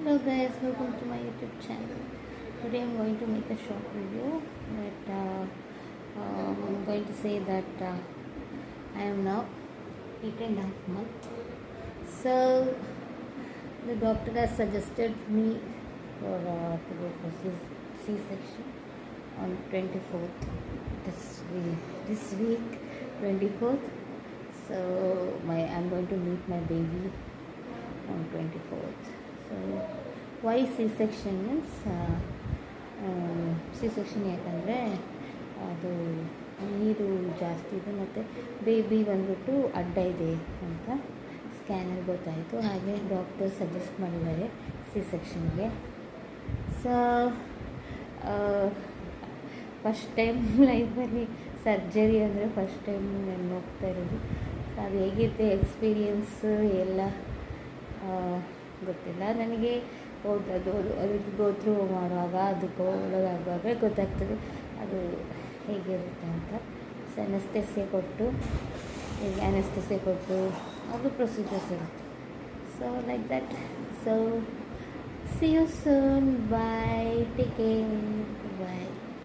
Hello guys, welcome to my YouTube channel. Today I'm going to make a short video, but I'm going to say that I am now 8.5 months. So the doctor has suggested me to go for C-section on 24th this week 24th. So I'm going to meet my baby on 24th. So why C-section means C-section ಯಾಕಂದರೆ ಅದು ನೀರು ಜಾಸ್ತಿ ಇದೆ ಮತ್ತು baby ಬಂದ್ಬಿಟ್ಟು ಅಡ್ಡ ಇದೆ ಅಂತ ಸ್ಕ್ಯಾನಲ್ಲಿ ಗೊತ್ತಾಯಿತು. ಹಾಗೆ ಡಾಕ್ಟರ್ ಸಜೆಸ್ಟ್ ಮಾಡಿದ್ದಾರೆ C-sectionಗೆ. ಸೊ ಫಸ್ಟ್ ಟೈಮ್ ಲೈಫಲ್ಲಿ ಸರ್ಜರಿ ಅಂದರೆ ಫಸ್ಟ್ ಟೈಮ್ ನಾನು ಹೋಗ್ತಾ ಇರೋದು. ಸೊ ಅದು ಹೇಗಿರುತ್ತೆ ಎಕ್ಸ್ಪೀರಿಯನ್ಸ್ ಎಲ್ಲ ಗೊತ್ತಿಲ್ಲ ನನಗೆ. ಅದು ಗೋತ್ರೂ ಮಾಡುವಾಗ ಅದಕ್ಕೆ ಒಳಗಾಗುವಾಗ ಗೊತ್ತಾಗ್ತದೆ ಅದು ಹೇಗಿರುತ್ತೆ ಅಂತ. ಸೊ ಅನಸ್ತೇಸಿಯಾ ಕೊಟ್ಟು ಅದು ಪ್ರೊಸೀಜರ್ಸ್ ಇರುತ್ತೆ. So like that. So see you soon. Bye. Take care. Bye.